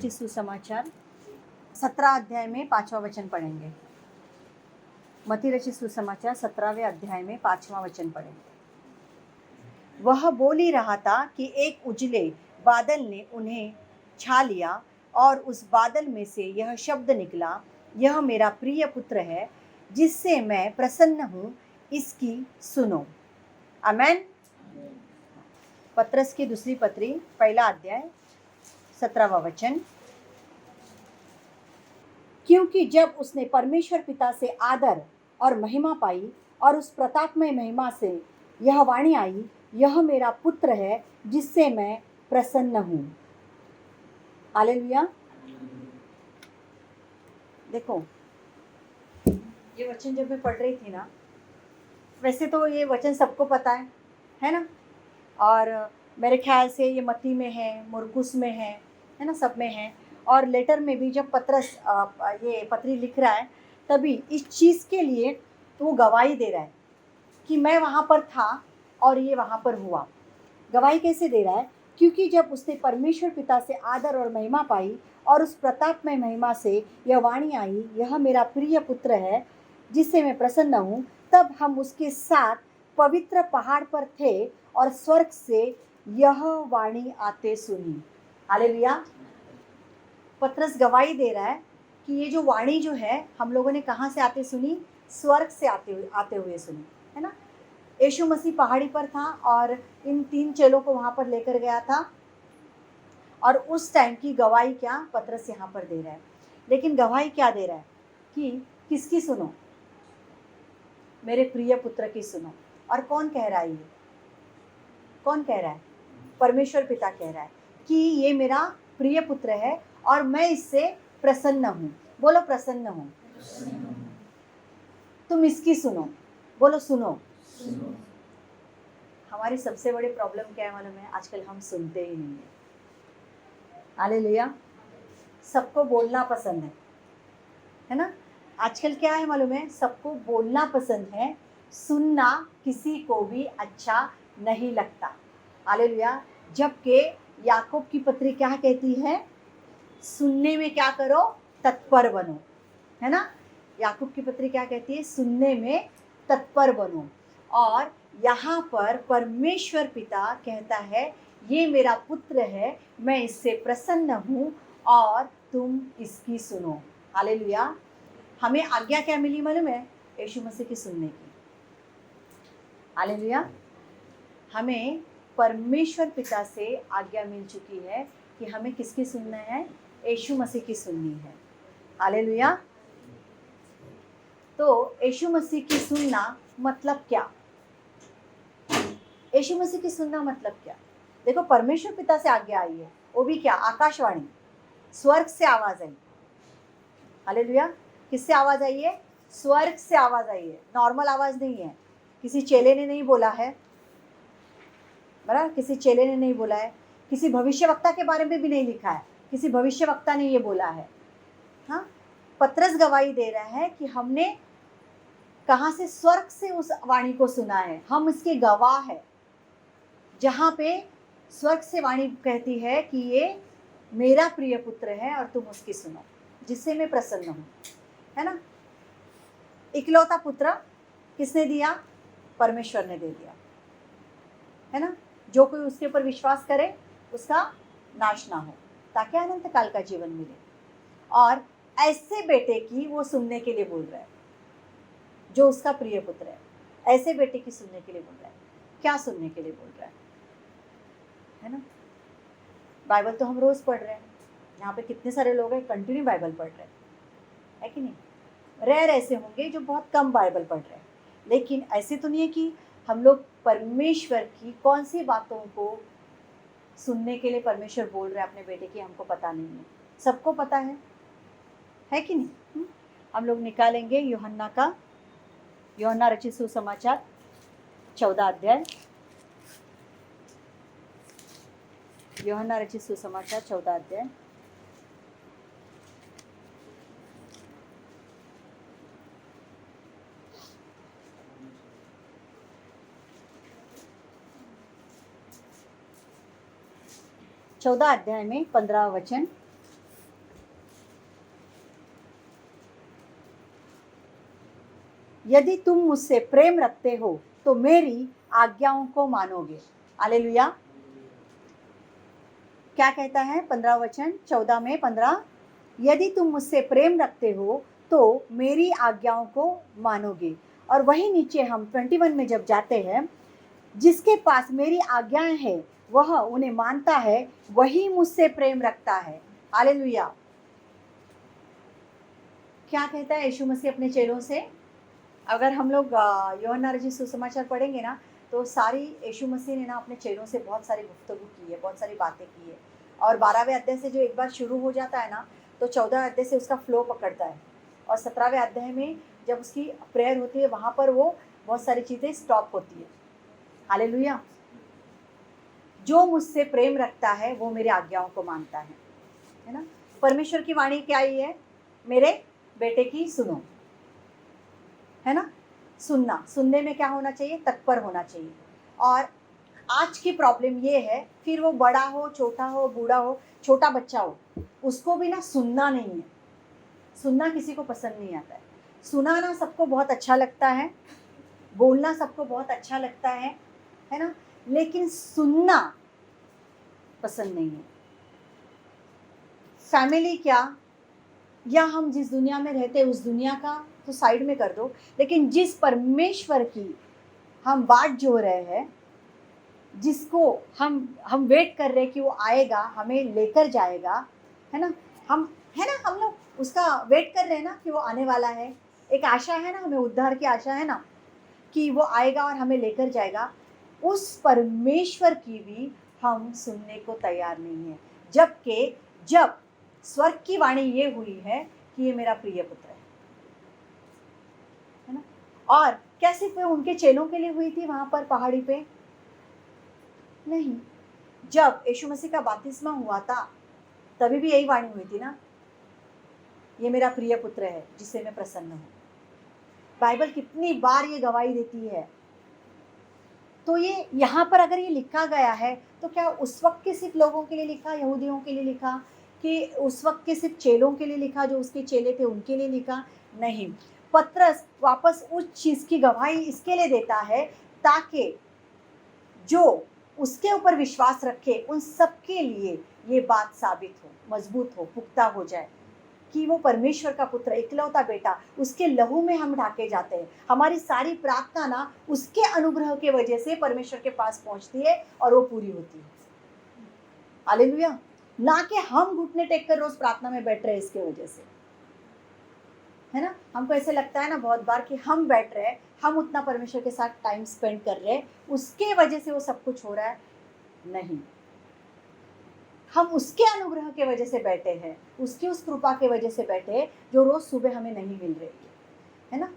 रचित सुसमाचार 17 अध्याय में 5वां वचन पढ़ेंगे। मत्ती रचित सुसमाचार 17वें अध्याय में 5वां वचन पढ़ेंगे। वह बोल ही रहा था कि एक उजले बादल ने उन्हें छा लिया और उस बादल में से यह शब्द निकला, यह मेरा प्रिय पुत्र है जिससे मैं प्रसन्न हूँ, इसकी सुनो। आमेन। पत्रस की दूसरी पत्री पहला अध्याय 17वां वचन। क्योंकि जब उसने परमेश्वर पिता से आदर और महिमा पाई और उस प्रतापमय महिमा से यह वाणी आई, यह मेरा पुत्र है जिससे मैं प्रसन्न हूँ। हालेलुया। देखो, ये वचन जब मैं पढ़ रही थी ना, वैसे तो ये वचन सबको पता है ना। और मेरे ख्याल से ये मत्ती में है, मुरकुस में है ना, सब में है। और लेटर में भी जब पत्रस ये पत्री लिख रहा है, तभी इस चीज़ के लिए वो गवाही दे रहा है कि मैं वहाँ पर था और ये वहाँ पर हुआ। गवाही कैसे दे रहा है? क्योंकि जब उसने परमेश्वर पिता से आदर और महिमा पाई और उस प्रतापमय महिमा से यह वाणी आई, यह मेरा प्रिय पुत्र है जिससे मैं प्रसन्न हूँ, तब हम उसके साथ पवित्र पहाड़ पर थे और स्वर्ग से यह वाणी आते सुनी। हालेलुया। पत्रस गवाही दे रहा है कि ये जो वाणी जो है हम लोगों ने कहाँ से आते सुनी? स्वर्ग से आते हुए सुनी, है ना। यीशु मसीह पहाड़ी पर था और इन 3 चेलों को वहाँ पर लेकर गया था, और उस टाइम की गवाही क्या पत्रस यहाँ पर दे रहा है। लेकिन गवाही क्या दे रहा है कि किसकी सुनो? मेरे प्रिय पुत्र की सुनो। और कौन कह रहा है? ये कौन कह रहा है? परमेश्वर पिता कह रहा है कि ये मेरा प्रिय पुत्र है और मैं इससे प्रसन्न हूँ। बोलो प्रसन्न हूँ। तुम इसकी सुनो। बोलो सुनो। हमारी सबसे बड़ी प्रॉब्लम क्या है मालूम है? आजकल हम सुनते ही नहीं है। हालेलुया। सबको बोलना पसंद है ना। आजकल क्या है मालूम है? सबको बोलना पसंद है, सुनना किसी को भी अच्छा नहीं लगता। हालेलुया। जबकि याकूब की पत्री क्या कहती है? सुनने में क्या करो? तत्पर बनो, है ना। याकूब की पत्री क्या कहती है? सुनने में तत्पर बनो। और यहाँ पर परमेश्वर पिता कहता है ये मेरा पुत्र है, मैं इससे प्रसन्न हूँ और तुम इसकी सुनो। हालेलुया। हमें आज्ञा क्या मिली मालूम है? यीशु मसीह की सुनने की। हालेलुया। हमें परमेश्वर पिता से आज्ञा मिल चुकी है कि हमें किसकी सुनना है? यीशु मसीह की सुननी है। हालेलुया। तो यीशु मसीह की सुनना मतलब क्या? यीशु मसीह की सुनना मतलब क्या? देखो, परमेश्वर पिता से आज्ञा आई है, वो भी क्या? आकाशवाणी, स्वर्ग से आवाज आई। हालेलुया। किससे आवाज आई है? स्वर्ग से आवाज आई है। नॉर्मल आवाज नहीं है, किसी चेले ने नहीं बोला है, बराबर, किसी चेले ने नहीं बोला है, किसी भविष्यवक्ता के बारे में भी नहीं लिखा है, किसी भविष्यवक्ता ने ये बोला है। हाँ, पत्रस गवाही दे रहा है कि हमने कहाँ से? स्वर्ग से उस वाणी को सुना है, हम इसके गवाह हैं। जहाँ पे स्वर्ग से वाणी कहती है कि ये मेरा प्रिय पुत्र है और तुम उसकी सुनो, जिससे मैं प्रसन्न हूँ, है ना। इकलौता पुत्र किसने दिया? परमेश्वर ने दे दिया, है ना। जो कोई उसके ऊपर विश्वास करे उसका नाश ना हो, ताकि अनंत काल का जीवन मिले। और ऐसे बेटे की वो सुनने के लिए बोल रहा है, जो उसका प्रिय पुत्र है। ऐसे बेटे की सुनने के लिए बोल रहा है। क्या सुनने के लिए बोल रहा है ना। बाइबल तो हम रोज पढ़ रहे हैं। यहाँ पे कितने सारे लोग हैं कंटिन्यू बाइबल पढ़ रहे हैं, है कि नहीं? रेयर ऐसे होंगे जो बहुत कम बाइबल पढ़ रहे हैं। लेकिन ऐसे तो नहीं है कि हम लोग परमेश्वर की कौन सी बातों को सुनने के लिए परमेश्वर बोल रहे हैं अपने बेटे की, हमको पता नहीं है। सबको पता है कि नहीं? हम लोग निकालेंगे यूहन्ना रचित सुसमाचार 14 अध्याय। यूहन्ना रचित सुसमाचार 14 अध्याय। चौदह अध्याय में 15 वचन। यदि तुम मुझसे प्रेम रखते हो तो मेरी आज्ञाओं को मानोगे। हालेलुया। क्या कहता है 15 वचन 14 में 15, यदि तुम मुझसे प्रेम रखते हो तो मेरी आज्ञाओं को मानोगे। और वही नीचे हम 21 में जब जाते हैं, जिसके पास मेरी आज्ञाएं हैं वह उन्हें मानता है, वही मुझसे प्रेम रखता है। हालेलुया। क्या कहता है यीशु मसीह अपने चेलों से? अगर हम लोग यूहन्ना रचित सुसमाचार पढ़ेंगे ना, तो सारी यीशु मसीह ने ना अपने चेलों से बहुत सारी गुफ्तगू की है, बहुत सारी बातें की है। और 12वें अध्याय से जो एक बार शुरू हो जाता है ना, तो 14वें अध्याय से उसका फ्लो पकड़ता है। और 17वें अध्याय में जब उसकी प्रेयर होती है, वहाँ पर वो बहुत सारी चीज़ें स्टॉप होती है। हालेलुया। जो मुझसे प्रेम रखता है वो मेरी आज्ञाओं को मानता है ना। परमेश्वर की वाणी क्या ही है? मेरे बेटे की सुनो, है ना। सुनना, सुनने में क्या होना चाहिए? तत्पर होना चाहिए। और आज की प्रॉब्लम ये है, फिर वो बड़ा हो, छोटा हो, बूढ़ा हो, छोटा बच्चा हो, उसको भी ना सुनना नहीं है। सुनना किसी को पसंद नहीं आता है। सुनाना सबको बहुत अच्छा लगता है, बोलना सबको बहुत अच्छा लगता है ना, लेकिन सुनना पसंद नहीं है। फैमिली क्या, या हम जिस दुनिया में रहते हैं उस दुनिया का तो साइड में कर दो, लेकिन जिस परमेश्वर की हम बाट जो रहे हैं, जिसको हम वेट कर रहे हैं कि वो आएगा, हमें लेकर जाएगा, है ना। हम लोग उसका वेट कर रहे हैं ना कि वो आने वाला है। एक आशा है ना, हमें उद्धार की आशा है ना कि वो आएगा और हमें लेकर जाएगा। उस परमेश्वर की भी हम सुनने को तैयार नहीं है, जबकि जब स्वर्ग की वाणी ये हुई है कि ये मेरा प्रिय पुत्र है ना। और क्या सिर्फ उनके चेलों के लिए हुई थी वहां पर पहाड़ी पे? नहीं, जब यीशु मसीह का बपतिस्मा हुआ था तभी भी यही वाणी हुई थी ना, ये मेरा प्रिय पुत्र है जिससे मैं प्रसन्न हूँ। बाइबल कितनी बार ये गवाही देती है। तो ये यहाँ पर अगर ये लिखा गया है तो क्या उस वक्त के सिर्फ लोगों के लिए लिखा, यहूदियों के लिए लिखा, कि उस वक्त के सिर्फ चेलों के लिए लिखा, जो उसके चेले थे उनके लिए लिखा? नहीं, पतरस वापस उस चीज़ की गवाही इसके लिए देता है ताकि जो उसके ऊपर विश्वास रखे उन सबके लिए ये बात साबित हो, मजबूत हो, पुख्ता हो जाए कि वो परमेश्वर का पुत्र, इकलौता बेटा, उसके लहू में हम ढाके जाते हैं। हमारी सारी प्रार्थना ना उसके अनुग्रह के वजह से परमेश्वर के पास पहुंचती है और वो पूरी होती है। हालेलुया। ना कि हम घुटने टेक कर रोज प्रार्थना में बैठ रहे हैं इसके वजह से, है ना। हमको ऐसे लगता है ना बहुत बार कि हम बैठ रहे हैं, हम उतना परमेश्वर के साथ टाइम स्पेंड कर रहे हैं, उसके वजह से वो सब कुछ हो रहा है। नहीं, हम उसके अनुग्रह के वजह से बैठे हैं, उसकी उस कृपा के वजह से बैठे हैं जो रोज सुबह हमें नहीं मिल रही है ना।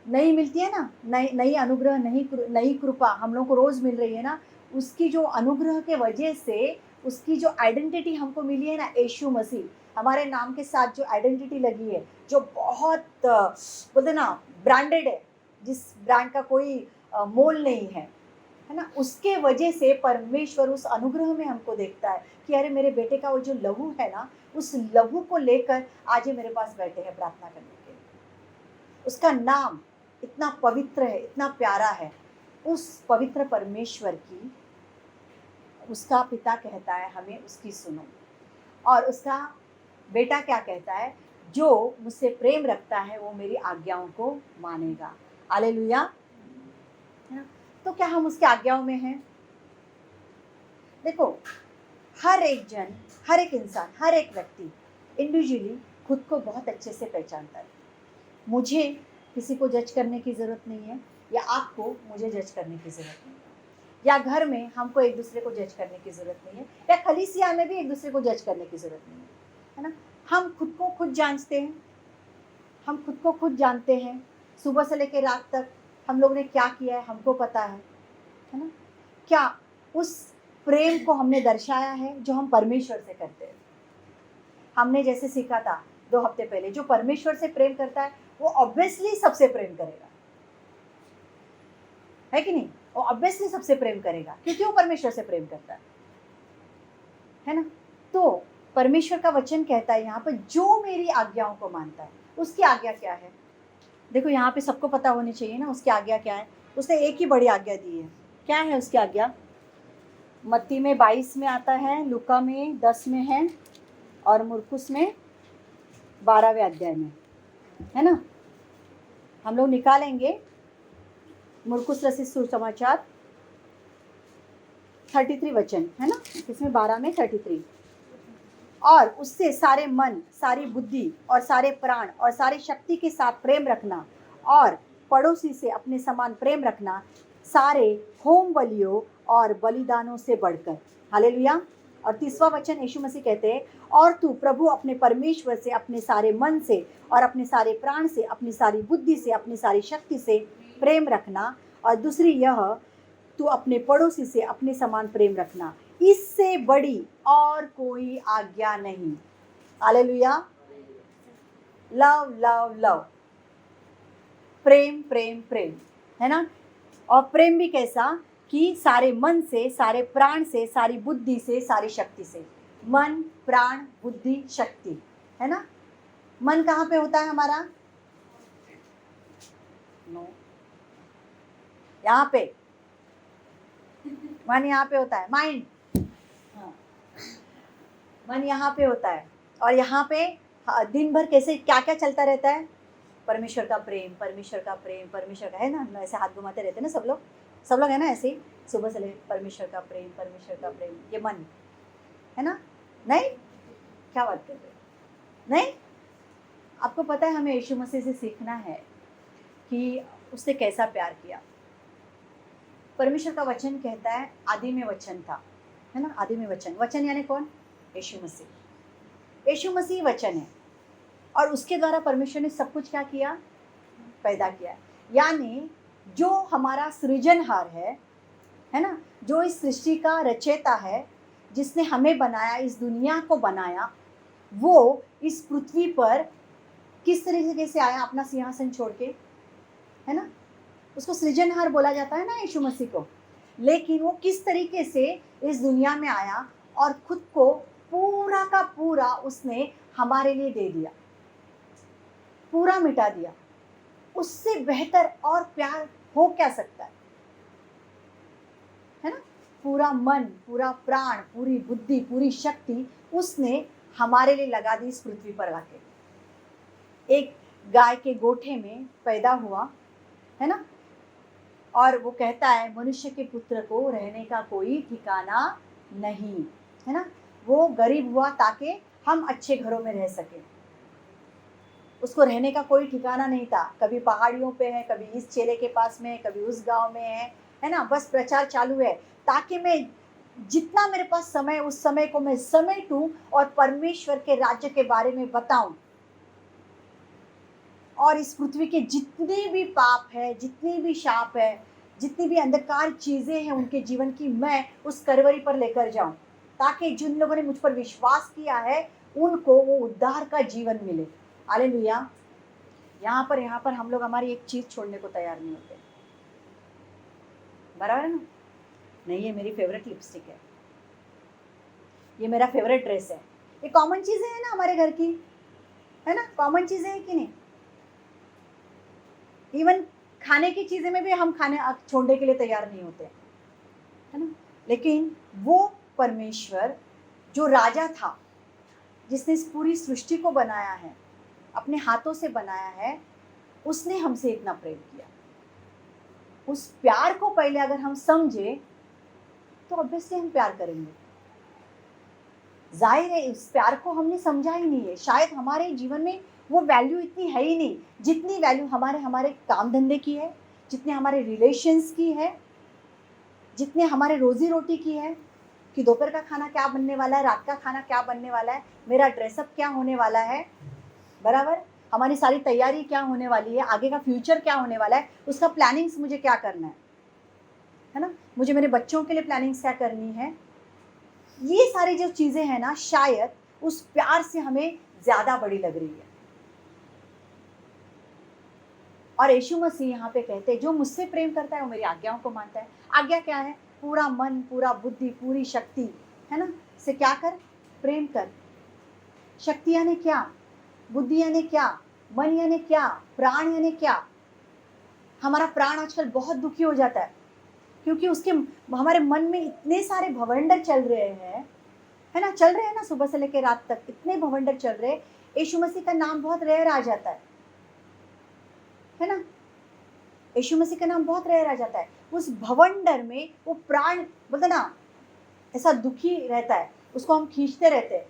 नहीं मिलती है ना, नई अनुग्रह, नई कृपा हम लोग को रोज मिल रही है ना। उसकी जो अनुग्रह के वजह से उसकी जो आइडेंटिटी हमको मिली है ना, यीशु मसीह, हमारे नाम के साथ जो आइडेंटिटी लगी है, जो बहुत बोलते ना ब्रांडेड है, जिस ब्रांड का कोई मोल नहीं है ना, उसके वजह से परमेश्वर उस अनुग्रह में हमको देखता है कि अरे मेरे बेटे का वो जो लहू है ना, उस लहू को लेकर आज ये मेरे पास बैठे हैं प्रार्थना करने के लिए। उसका नाम इतना पवित्र है, इतना प्यारा है। उस पवित्र परमेश्वर की उसका पिता कहता है हमें उसकी सुनो, और उसका बेटा क्या कहता है? जो मुझसे प्रेम रखता है वो मेरी आज्ञाओं को मानेगा। हालेलुया। तो क्या हम उसकी आज्ञाओं में हैं? देखो, हर एक जन, हर एक इंसान, हर एक व्यक्ति इंडिविजुअली खुद को बहुत अच्छे से पहचानता है। मुझे किसी को जज करने की ज़रूरत नहीं है, या आपको मुझे जज करने की ज़रूरत नहीं है, या घर में हमको एक दूसरे को जज करने की ज़रूरत नहीं है, या कलीसिया में भी एक दूसरे को जज करने की ज़रूरत नहीं है ना। हम खुद को खुद जानते हैं, हम खुद को खुद जानते हैं। सुबह से लेकर रात तक हम लोग ने क्या किया है हमको पता है ना। क्या उस प्रेम को हमने दर्शाया है जो हम परमेश्वर से करते हैं? हमने जैसे सीखा था 2 हफ्ते पहले, जो परमेश्वर से प्रेम करता है वो ऑब्वियसली सबसे प्रेम करेगा, है कि नहीं? वो ऑब्वियसली सबसे प्रेम करेगा क्योंकि वो परमेश्वर से प्रेम करता है ना। तो परमेश्वर का वचन कहता है यहाँ पर, जो मेरी आज्ञाओं को मानता है, उसकी आज्ञा क्या है? देखो यहाँ पे सबको पता होनी चाहिए ना उसकी आज्ञा क्या है। उसने एक ही बड़ी आज्ञा दी है। क्या है उसकी आज्ञा? मत्ती में 22 में आता है, लूका में 10 में है, और मुरकुस में 12वें अध्याय में है ना। हम लोग निकालेंगे मुरकुस रचित सुसमाचार 33 वचन है ना, इसमें 12 में 33। और उससे सारे मन, सारी बुद्धि और सारे प्राण और सारी शक्ति के साथ प्रेम रखना, और पड़ोसी से अपने समान प्रेम रखना, सारे होम बलियों और बलिदानों से बढ़कर। हालेलुया। और 30वां वचन यीशु मसीह कहते हैं, और तू प्रभु अपने परमेश्वर से अपने सारे मन से और अपने सारे प्राण से, अपनी सारी बुद्धि से, अपनी सारी शक्ति से प्रेम रखना, और दूसरी यह, तू अपने पड़ोसी से अपने समान प्रेम रखना, इससे बड़ी और कोई आज्ञा नहीं। हालेलुया। लव लव लव, प्रेम प्रेम प्रेम, है ना। और प्रेम भी कैसा कि सारे मन से, सारे प्राण से, सारी बुद्धि से, सारी शक्ति से। मन, प्राण, बुद्धि, शक्ति, है ना। मन कहाँ पे होता है हमारा? यहाँ पे। मन यहाँ पे होता है, माइंड। मन यहाँ पे होता है, और यहाँ पे दिन भर कैसे क्या क्या चलता रहता है? परमेश्वर का प्रेम, परमेश्वर का प्रेम, परमेश्वर का, है ना। ऐसे हाथ घुमाते रहते हैं ना सब लोग है ना, ऐसे ही सुबह से लेकर परमेश्वर का प्रेम, परमेश्वर का प्रेम। ये मन है ना। नहीं, क्या बात कर रहे हो? नहीं, आपको पता है हमें यीशु मसीह से सीखना है कि उसने कैसा प्यार किया। परमेश्वर का वचन कहता है आदि में वचन था, है ना। आदि में वचन, वचन यानी कौन? यीशु मसीह। यीशु मसीह वचन है, और उसके द्वारा परमेश्वर ने सब कुछ क्या किया? पैदा किया। यानी जो हमारा सृजनहार है ना, जो इस सृष्टि का रचयिता है, जिसने हमें बनाया, इस दुनिया को बनाया, वो इस पृथ्वी पर किस तरीके से आया अपना सिंहासन छोड़ के, है ना। उसको सृजनहार बोला जाता है ना यीशु मसीह को। लेकिन वो किस तरीके से इस दुनिया में आया और खुद को पूरा का पूरा उसने हमारे लिए दे दिया, पूरा मिटा दिया। उससे बेहतर और प्यार हो क्या सकता है ना। पूरा मन, पूरा प्राण, पूरी बुद्धि, पूरी शक्ति उसने हमारे लिए लगा दी इस पृथ्वी पर आके। एक गाय के गोठे में पैदा हुआ, है ना। और वो कहता है मनुष्य के पुत्र को रहने का कोई ठिकाना नहीं, है ना। वो गरीब हुआ ताकि हम अच्छे घरों में रह सके। उसको रहने का कोई ठिकाना नहीं था। कभी पहाड़ियों पे है, कभी इस चेले के पास में है, कभी उस गांव में है ना। बस प्रचार चालू है ताकि मैं जितना मेरे पास समय, उस समय को मैं समेटूं और परमेश्वर के राज्य के बारे में बताऊं। और इस पृथ्वी के जितने भी पाप है, जितनी भी शाप है, जितनी भी अंधकार चीजें हैं उनके जीवन की, मैं उस करवरी पर लेकर जाऊं, ताकि जिन लोगों ने मुझ पर विश्वास किया है उनको वो उद्धार का जीवन मिले। हालेलुया। यहाँ पर हम लोग हमारी एक चीज छोड़ने को तैयार नहीं होते। बराबर है ना। नहीं, ये मेरी फेवरेट लिपस्टिक है, ये मेरा फेवरेट ड्रेस है। ये कॉमन चीजें है ना हमारे घर की, है ना। कॉमन चीजें है कि नहीं। इवन खाने की चीजें में भी हम खाने छोड़ने के लिए तैयार नहीं होते, है ना। लेकिन वो परमेश्वर जो राजा था, जिसने इस पूरी सृष्टि को बनाया है, अपने हाथों से बनाया है, उसने हमसे इतना प्रेम किया। उस प्यार को पहले अगर हम समझे तो ऑब्वियसली हम प्यार करेंगे। जाहिर है इस प्यार को हमने समझा ही नहीं है। शायद हमारे जीवन में वो वैल्यू इतनी है ही नहीं जितनी वैल्यू हमारे काम धंधे की है, जितने हमारे रिलेशंस की है, जितने हमारे रोजी रोटी की है, कि दोपहर का खाना क्या बनने वाला है, रात का खाना क्या बनने वाला है, मेरा ड्रेसअप क्या होने वाला है, बराबर। हमारी सारी तैयारी क्या होने वाली है, आगे का फ्यूचर क्या होने वाला है, उसका प्लानिंग्स मुझे क्या करना है ना। मुझे मेरे बच्चों के लिए प्लानिंग्स क्या करनी है। ये सारी जो चीजें हैं ना, शायद उस प्यार से हमें ज्यादा बड़ी लग रही है। और यीशु मसीह यहाँ पे कहते हैं जो मुझसे प्रेम करता है वो मेरी आज्ञाओं को मानता है। आज्ञा क्या है? पूरा मन, पूरा बुद्धि, पूरी शक्ति, है ना, से क्या कर? प्रेम कर। शक्ति यानी क्या? बुद्धि यानी क्या? मन यानी क्या, प्राण यानी क्या। हमारा प्राण आजकल बहुत दुखी हो जाता है क्योंकि उसके हमारे मन में इतने सारे भवंडर चल रहे हैं, है ना, चल रहे हैं ना, सुबह से लेकर रात तक इतने भवंडर चल रहे हैं। यीशु मसीह का नाम बहुत रेयर आ जाता है ना, यीशु मसीह का नाम बहुत रेयर आ जाता है। उस भवंडर में वो प्राण बोलते ना ऐसा दुखी रहता है, उसको हम खींचते रहते हैं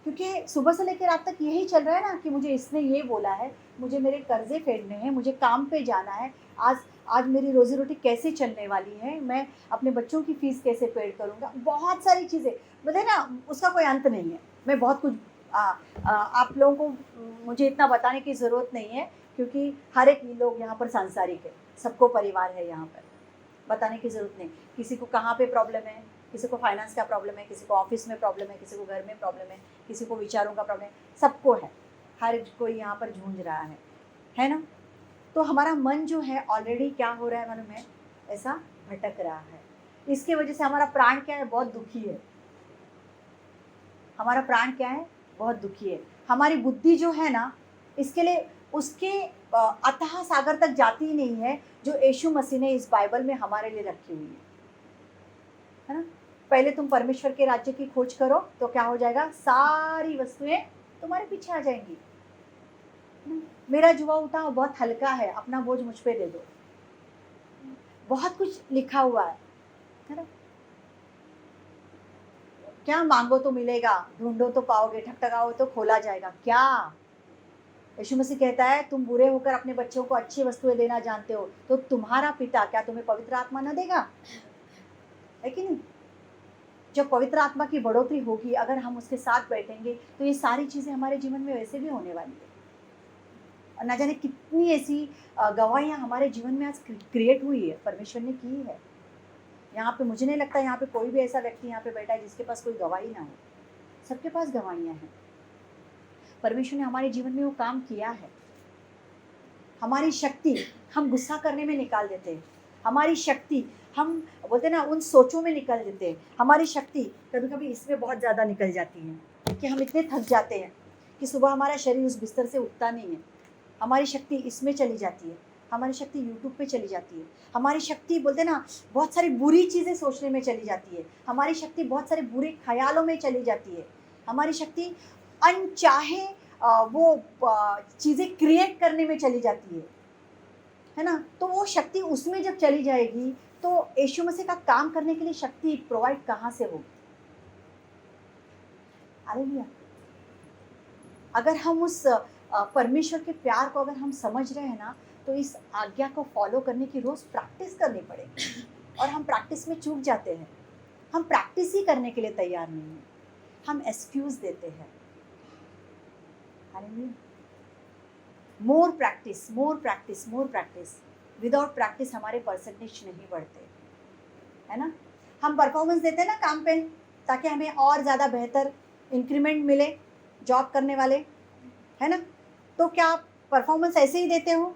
क्योंकि सुबह से लेकर रात तक यही चल रहा है ना कि मुझे इसने ये बोला है, मुझे मेरे कर्जे फेरने हैं, मुझे काम पे जाना है, आज आज मेरी रोजी रोटी कैसे चलने वाली है, मैं अपने बच्चों की फीस कैसे पे करूँगा, बहुत सारी चीज़ें बोले ना, उसका कोई अंत नहीं है। मैं बहुत कुछ आप लोगों को मुझे इतना बताने की ज़रूरत नहीं है क्योंकि हर एक लोग यहाँ पर सांसारिक है, सबको परिवार है, यहाँ पर बताने की ज़रूरत नहीं। किसी को कहाँ पे प्रॉब्लम है, किसी को फाइनेंस का प्रॉब्लम है, किसी को ऑफिस में प्रॉब्लम है, किसी को घर में प्रॉब्लम है, किसी को विचारों का प्रॉब्लम है, सबको है, हर कोई यहाँ पर जूझ रहा है ना। तो हमारा मन जो है ऑलरेडी क्या हो रहा है मालूम है, ऐसा भटक रहा है। इसकी वजह से हमारा प्राण क्या है, बहुत दुखी है। हमारा प्राण क्या है, बहुत दुखी है। हमारी बुद्धि जो है ना, इसके लिए उसके अथाह सागर तक जाती ही नहीं है जो यीशु मसीह ने इस बाइबल में हमारे लिए रखी हुई है ना। पहले तुम परमेश्वर के राज्य की खोज करो तो क्या हो जाएगा, सारी वस्तुएं तुम्हारे पीछे आ जाएंगी। मेरा जुआ उठाओ बहुत हल्का है, अपना बोझ मुझ पे दे दो, बहुत कुछ लिखा हुआ है ना। क्या मांगो तो मिलेगा, ढूंढो तो पाओगे, ठकठकाओ तो खोला जाएगा। क्या यीशु मसीह कहता है, तुम बुरे होकर अपने बच्चों को अच्छी वस्तुएं देना जानते हो तो तुम्हारा पिता क्या तुम्हें पवित्र आत्मा न देगा, है कि नहीं। जब पवित्र आत्मा की बढ़ोतरी होगी, अगर हम उसके साथ बैठेंगे तो ये सारी चीज़ें हमारे जीवन में वैसे भी होने वाली है। और ना जाने कितनी ऐसी गवाहियाँ हमारे जीवन में आज क्रिएट हुई है, परमेश्वर ने की है। यहाँ पे मुझे नहीं लगता यहाँ पे कोई भी ऐसा व्यक्ति यहाँ पे बैठा है जिसके पास कोई गवाही ना हो, सबके पास गवाहियाँ हैं। परमेश्वर ने हमारे जीवन में वो काम किया है। हमारी शक्ति हम गुस्सा करने में निकाल देते हैं, हमारी शक्ति हम बोलते हैं ना उन सोचों में निकल देते हैं, हमारी शक्ति कभी कभी इसमें बहुत ज़्यादा निकल जाती है कि हम इतने थक जाते हैं कि सुबह हमारा शरीर उस बिस्तर से उठता नहीं है। हमारी शक्ति इसमें चली जाती है, हमारी शक्ति यूट्यूब पे चली जाती है, हमारी शक्ति बोलते हैं ना बहुत सारी बुरी चीज़ें सोचने में चली जाती है, हमारी शक्ति बहुत सारे बुरे ख्यालों में चली जाती है, हमारी शक्ति अनचाहे वो चीज़ें क्रिएट करने में चली जाती है ना। तो वो शक्ति उसमें जब चली जाएगी तो यीशु मसीह का काम करने के लिए शक्ति प्रोवाइड कहाँ से होगी। हालेलुया। अगर हम उस परमेश्वर के प्यार को अगर हम समझ रहे हैं ना, तो इस आज्ञा को फॉलो करने की रोज़ प्रैक्टिस करनी पड़ेगी। और हम प्रैक्टिस में चूक जाते हैं, हम प्रैक्टिस ही करने के लिए तैयार नहीं हैं, हम एक्सक्यूज़ देते हैं। More practice, more practice, more practice. Without practice हमारे परसेंटेज नहीं बढ़ते, है ना। हम परफॉर्मेंस देते हैं ना काम पे ताकि हमें और ज़्यादा बेहतर इंक्रीमेंट मिले, जॉब करने वाले, है ना। तो क्या आप परफॉर्मेंस ऐसे ही देते हो?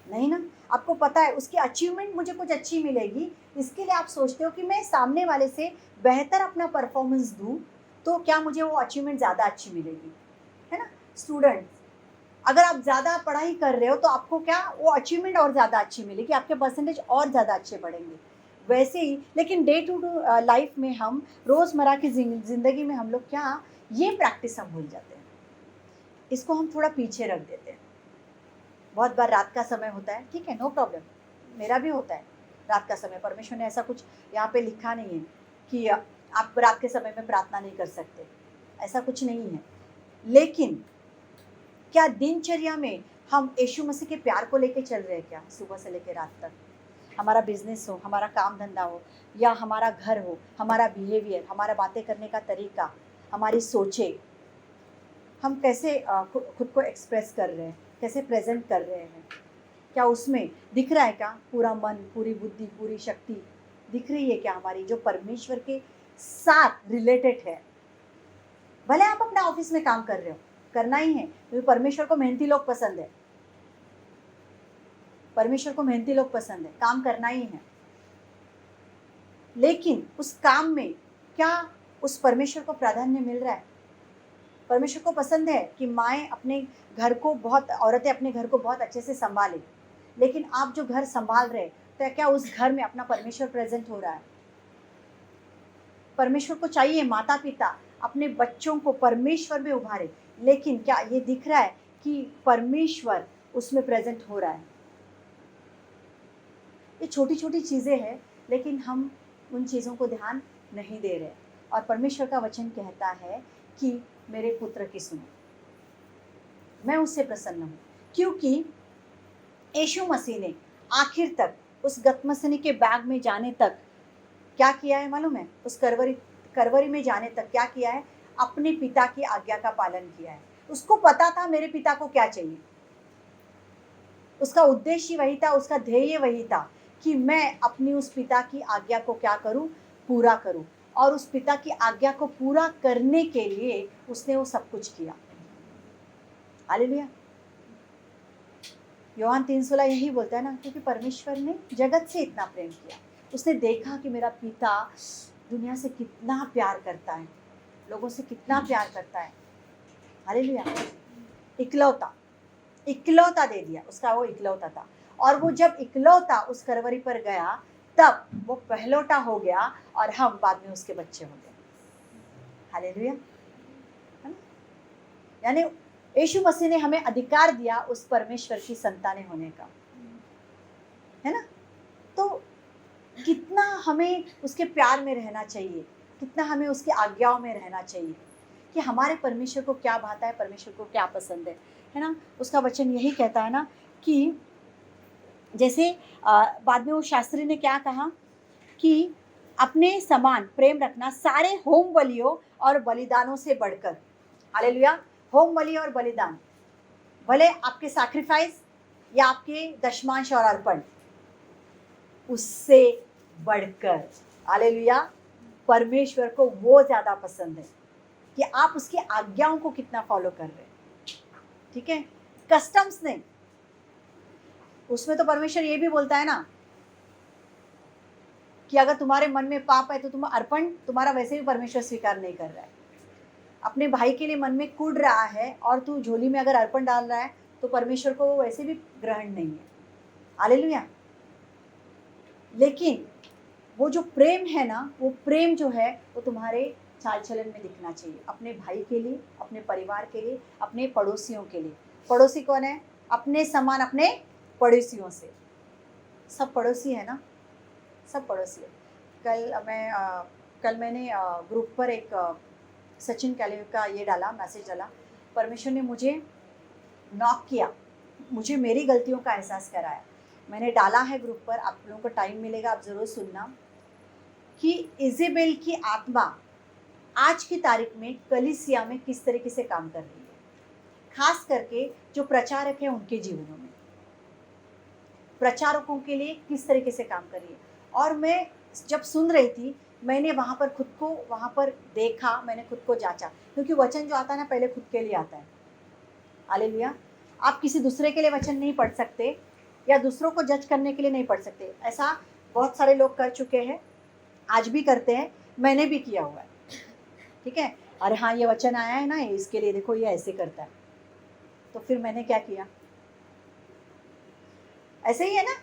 नहीं ना। आपको पता है उसकी अचीवमेंट मुझे कुछ अच्छी मिलेगी, इसके लिए आप सोचते हो कि मैं सामने वाले से बेहतर अपना परफॉर्मेंस दूँ तो क्या मुझे वो अचीवमेंट ज़्यादा अच्छी मिलेगी, है ना। स्टूडेंट्स, अगर आप ज़्यादा पढ़ाई कर रहे हो तो आपको क्या वो अचीवमेंट और ज़्यादा अच्छी मिलेगी, आपके परसेंटेज और ज़्यादा अच्छे बढ़ेंगे। वैसे ही लेकिन डे टू डे लाइफ में हम रोज़मर्रा की ज़िंदगी में हम लोग क्या ये प्रैक्टिस हम भूल जाते हैं, इसको हम थोड़ा पीछे रख देते हैं। बहुत बार रात का समय होता है, ठीक है, नो प्रॉब्लम, मेरा भी होता है रात का समय। परमेश्वर ने ऐसा कुछ यहाँ पे लिखा नहीं है कि आप रात के समय में प्रार्थना नहीं कर सकते, ऐसा कुछ नहीं है। लेकिन क्या दिनचर्या में हम यीशु मसीह के प्यार को लेके चल रहे हैं क्या, सुबह से लेकर रात तक? हमारा बिजनेस हो, हमारा काम धंधा हो, या हमारा घर हो, हमारा बिहेवियर, हमारा बातें करने का तरीका, हमारी सोचें, हम कैसे खुद को एक्सप्रेस कर रहे हैं, कैसे प्रेजेंट कर रहे हैं, क्या उसमें दिख रहा है क्या पूरा मन, पूरी बुद्धि, पूरी शक्ति दिख रही है क्या हमारी, जो परमेश्वर के साथ रिलेटेड है। भले आप अपना ऑफिस में काम कर रहे हो, करना ही है क्योंकि परमेश्वर को मेहनती लोग पसंद है, परमेश्वर को मेहनती लोग पसंद है, काम करना ही है। लेकिन उस काम में क्या उस परमेश्वर को प्राधान्य मिल रहा है? परमेश्वर को पसंद है कि माएँ अपने घर को बहुत, औरतें अपने घर को बहुत अच्छे से संभालें। लेकिन आप जो घर संभाल रहे हैं, तो क्या उस घर में अपना परमेश्वर प्रेजेंट हो रहा है? परमेश्वर को चाहिए माता पिता अपने बच्चों को परमेश्वर में उभारे, लेकिन क्या ये दिख रहा है कि परमेश्वर उसमें प्रेजेंट हो रहा है? ये छोटी छोटी चीज़ें हैं, लेकिन हम उन चीज़ों को ध्यान नहीं दे रहे। और परमेश्वर का वचन कहता है कि मेरे पुत्र की सुनो, मैं उससे प्रसन्न हूँ, क्योंकि यीशु मसीह ने आखिर तक उस गतमसनी के बैग में जाने तक क्या किया है मालूम है? उस करवरी में जाने तक क्या किया है? अपने पिता की आज्ञा का पालन किया है। उसको पता था मेरे पिता को क्या चाहिए। उसका उद्देश्य वही था, उसका ध्येय वही था कि मैं अपनी उस पिता की आज्ञा को क्या करूं? पूरा करूं। और उस पिता की आज्ञा को पूरा करने के लिए उसने वो सब कुछ किया। हालेलुया। योहान 3:16 यही बोलता है ना, क्योंकि परमेश्वर ने जगत से इतना प्रेम किया, उसने देखा कि मेरा पिता दुनिया से कितना प्यार करता है, लोगों से कितना प्यार करता है। हालेलुया। इकलौता दे दिया, उसका वो इकलौता था। और वो जब इकलौता उस करवरी पर गया, तब वो पहलौटा हो गया और हम बाद में उसके बच्चे हो गए। हालेलुया। यानी यीशु मसीह ने हमें अधिकार दिया उस परमेश्वर की संतानें होने का, है ना? तो कितना हमें उसके प्यार में रहना चाहिए, कितना हमें उसकी आज्ञाओं में रहना चाहिए कि हमारे परमेश्वर को क्या भाता है, परमेश्वर को क्या पसंद है ना? उसका वचन यही कहता है ना कि जैसे बाद में वो शास्त्री ने क्या कहा कि अपने समान प्रेम रखना सारे होम बलियों और बलिदानों से बढ़कर। हालेलुया। होम बलि और बलिदान, भले आपके सैक्रिफाइस या आपके दशमांश और अर्पण, उससे बढ़कर। हालेलुया। परमेश्वर को वो ज़्यादा पसंद है कि आप उसकी आज्ञाओं को कितना फॉलो कर रहे हैं। ठीक है, कस्टम्स नहीं। उसमें तो परमेश्वर ये भी बोलता है ना कि अगर तुम्हारे मन में पाप है तो तुम अर्पण तुम्हारा वैसे भी परमेश्वर स्वीकार नहीं कर रहा है। अपने भाई के लिए मन में कूद रहा है और तू झोली में अगर अर्पण डाल रहा है तो परमेश्वर को वो वैसे भी ग्रहण नहीं है। हालेलुया। लेकिन वो जो प्रेम है ना, वो प्रेम जो है वो तुम्हारे चाल चलन में दिखना चाहिए, अपने भाई के लिए, अपने परिवार के लिए, अपने पड़ोसियों के लिए। पड़ोसी कौन है? अपने समान अपने पड़ोसियों से। सब पड़ोसी है ना, सब पड़ोसी है। कल मैंने ग्रुप पर एक सचिन कैलेव का ये डाला, मैसेज डाला। परमेश्वर ने मुझे नॉक किया, मुझे मेरी गलतियों का एहसास कराया। मैंने डाला है ग्रुप पर, आप लोगों को टाइम मिलेगा आप ज़रूर सुनना, कि इजेबेल की आत्मा आज की तारीख में कलीसिया में किस तरीके से काम कर रही है, खास करके जो प्रचारक हैं उनके जीवनों में, प्रचारकों के लिए किस तरीके से काम कर रही है। और मैं जब सुन रही थी, मैंने वहाँ पर खुद को वहाँ पर देखा, मैंने खुद को जांचा, क्योंकि वचन जो आता है ना पहले खुद के लिए आता है। हालेलुया। आप किसी दूसरे के लिए वचन नहीं पढ़ सकते या दूसरों को जज करने के लिए नहीं पढ़ सकते। ऐसा बहुत सारे लोग कर चुके हैं, आज भी करते हैं, मैंने भी किया हुआ है। ठीक है, अरे हाँ ये वचन आया है ना, इसके लिए देखो ये ऐसे करता है, तो फिर मैंने क्या किया? ऐसे ही है ना,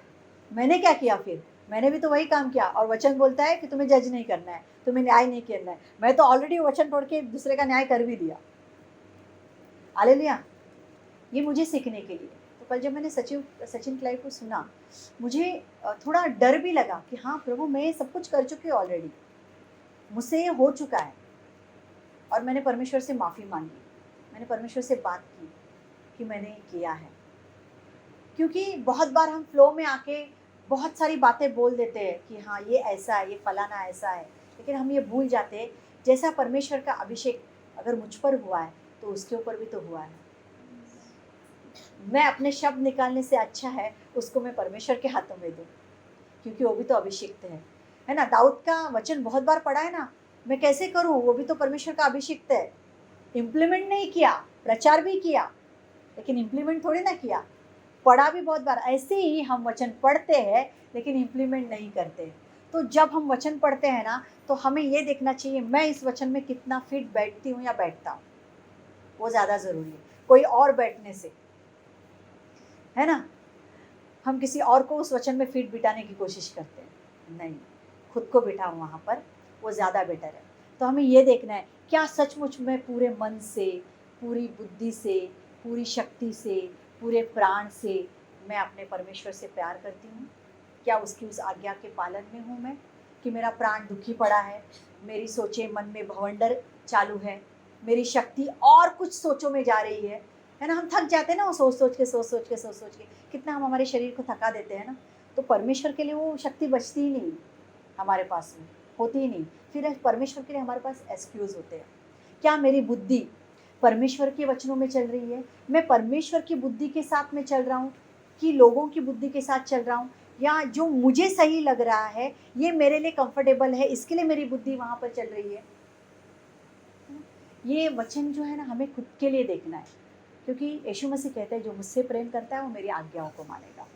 मैंने क्या किया? फिर मैंने भी तो वही काम किया। और वचन बोलता है कि तुम्हें जज नहीं करना है, तुम्हें न्याय नहीं करना है। मैं तो ऑलरेडी वचन पढ़ के दूसरे का न्याय कर भी दिया। हालेलुया। ये मुझे सीखने के लिए। तो कल जब मैंने सचिन क्लाइव को सुना, मुझे थोड़ा डर भी लगा कि हाँ प्रभु, मैं सब कुछ कर चुकी हूँ ऑलरेडी, मुझसे ये हो चुका है। और मैंने परमेश्वर से माफ़ी मांगी, मैंने परमेश्वर से बात की कि मैंने किया है। क्योंकि बहुत बार हम फ्लो में आके बहुत सारी बातें बोल देते हैं कि हाँ ये ऐसा है, ये फलाना ऐसा है, लेकिन हम ये भूल जाते हैं जैसा परमेश्वर का अभिषेक अगर मुझ पर हुआ है तो उसके ऊपर भी तो हुआ है। मैं अपने शब्द निकालने से अच्छा है उसको मैं परमेश्वर के हाथों में दूँ, क्योंकि वो भी तो अभिषिक्त है ना। दाऊद का वचन बहुत बार पढ़ा है ना, मैं कैसे करूँ, वो भी तो परमेश्वर का अभिषिक्त है। इम्प्लीमेंट नहीं किया, प्रचार भी किया, लेकिन इम्प्लीमेंट थोड़ी ना किया, पढ़ा भी बहुत बार। ऐसे ही हम वचन पढ़ते हैं लेकिन इम्प्लीमेंट नहीं करते। तो जब हम वचन पढ़ते हैं ना, तो हमें ये देखना चाहिए मैं इस वचन में कितना फिट बैठती हूँ या बैठता हूँ। वो ज़्यादा ज़रूरी है कोई और बैठने से, है ना। हम किसी और को उस वचन में फीट बिठाने की कोशिश करते हैं, नहीं, खुद को बिठाओ वहाँ पर, वो ज़्यादा बेटर है। तो हमें ये देखना है क्या सचमुच में पूरे मन से, पूरी बुद्धि से, पूरी शक्ति से, पूरे प्राण से मैं अपने परमेश्वर से प्यार करती हूँ। क्या उसकी उस आज्ञा के पालन में हूँ मैं, कि मेरा प्राण दुखी पड़ा है, मेरी सोचें मन में भवंडर चालू है, मेरी शक्ति और कुछ सोचों में जा रही है ना। हम थक जाते हैं ना वो सोच सोच के कितना हम हमारे शरीर को थका देते हैं ना। तो परमेश्वर के लिए वो शक्ति बचती ही नहीं हमारे पास में, होती ही नहीं। फिर परमेश्वर के लिए हमारे पास एक्सक्यूज़ होते हैं। क्या मेरी बुद्धि परमेश्वर के वचनों में चल रही है, मैं परमेश्वर की बुद्धि के साथ में चल रहा हूँ कि लोगों की बुद्धि के साथ चल रहा हूँ, या जो मुझे सही लग रहा है, ये मेरे लिए कंफर्टेबल है, इसके लिए मेरी बुद्धि वहाँ पर चल रही है। ये वचन जो है ना हमें खुद के लिए देखना है, क्योंकि यीशु मसीह कहते हैं जो मुझसे प्रेम करता है वो मेरी आज्ञाओं को मानेगा।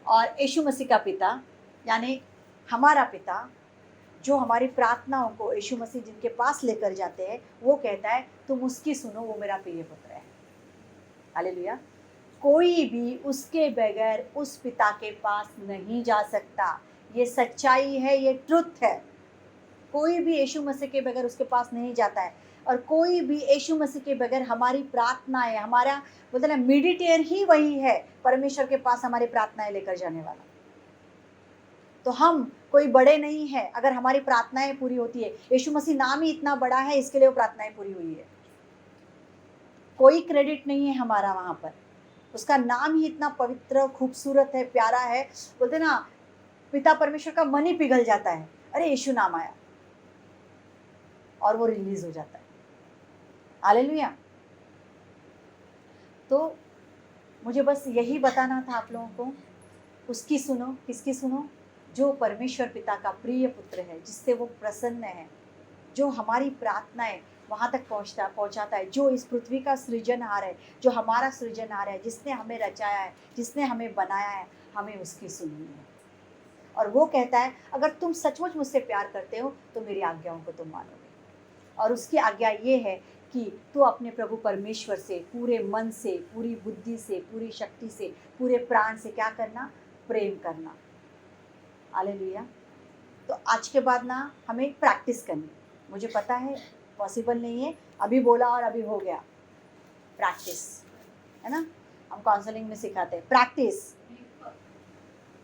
और यीशु मसीह का पिता यानी हमारा पिता जो हमारी प्रार्थनाओं को यीशु मसीह जिनके पास लेकर जाते हैं, वो कहता है तुम उसकी सुनो, वो मेरा प्रिय पुत्र है। हालेलुया। कोई भी उसके बगैर उस पिता के पास नहीं जा सकता। ये सच्चाई है, ये ट्रुथ है। कोई भी यीशु मसीह के बगैर उसके पास नहीं जाता है। और कोई भी यीशु मसीह के बगैर हमारी प्रार्थनाएं, हमारा बोलते ना मीडिएटर ही वही है परमेश्वर के पास हमारी प्रार्थनाएं लेकर जाने वाला। तो हम कोई बड़े नहीं है अगर हमारी प्रार्थनाएं पूरी होती है। यीशु मसीह नाम ही इतना बड़ा है, इसके लिए वो प्रार्थनाएं पूरी हुई है। कोई क्रेडिट नहीं है हमारा वहाँ पर, उसका नाम ही इतना पवित्र, खूबसूरत है, प्यारा है। बोलते ना पिता परमेश्वर का मन ही पिघल जाता है, अरे यीशु नाम आया, और वो रिलीज हो जाता है। हालेलुया। तो मुझे बस यही बताना था आप लोगों को, उसकी सुनो। किसकी सुनो? जो परमेश्वर पिता का प्रिय पुत्र है, जिससे वो प्रसन्न है, जो हमारी प्रार्थनाएं वहाँ तक पहुँचाता है, जो इस पृथ्वी का सृजनहार है, जो हमारा सृजनहार है, जिसने हमें रचाया है, जिसने हमें बनाया है, हमें उसकी सुननी है। और वो कहता है अगर तुम सचमुच मुझसे प्यार करते हो तो मेरी आज्ञाओं को तुम मानोगे। और उसकी आज्ञा ये है कि तू अपने प्रभु परमेश्वर से पूरे मन से, पूरी बुद्धि से, पूरी शक्ति से, पूरे प्राण से क्या करना? प्रेम करना। हालेलुया। तो आज के बाद ना हमें प्रैक्टिस करनी। मुझे पता है पॉसिबल नहीं है, अभी बोला और अभी हो गया। प्रैक्टिस, है ना। हम काउंसलिंग में सिखाते हैं प्रैक्टिस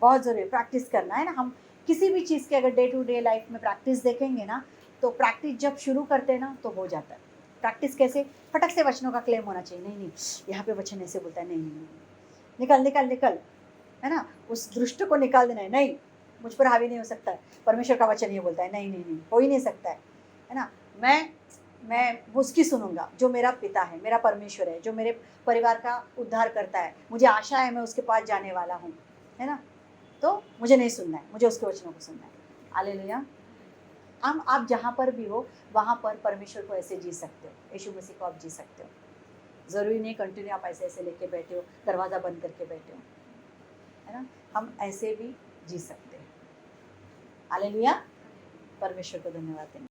बहुत ज़रूरी है, प्रैक्टिस करना है ना। हम किसी भी चीज़ के अगर डे टू डे लाइफ में प्रैक्टिस देखेंगे ना, तो प्रैक्टिस जब शुरू करते हैं ना तो हो जाता है। प्रैक्टिस कैसे? फटक से वचनों का क्लेम होना चाहिए, नहीं यहाँ पे वचन ऐसे बोलता है, नहीं, निकल निकल निकल, है ना। उस दुष्ट को निकाल देना है, नहीं मुझ पर हावी नहीं हो सकता है, परमेश्वर का वचन ये बोलता है, नहीं हो ही नहीं सकता है ना। मैं उसकी सुनूंगा जो मेरा पिता है, मेरा परमेश्वर है, जो मेरे परिवार का उद्धार करता है, मुझे आशा है मैं उसके पास जाने वाला हूँ, है ना। तो मुझे नहीं सुनना है, मुझे उसके वचनों को सुनना है। हालेलुया। आप जहाँ पर भी हो वहाँ पर परमेश्वर को ऐसे जी सकते हो, यीशु मसीह को आप जी सकते हो। ज़रूरी नहीं कंटिन्यू आप ऐसे लेके बैठे हो, दरवाज़ा बंद करके बैठे हो, है ना। हम ऐसे भी जी सकते हैं। हालेलुया। परमेश्वर को धन्यवाद दें।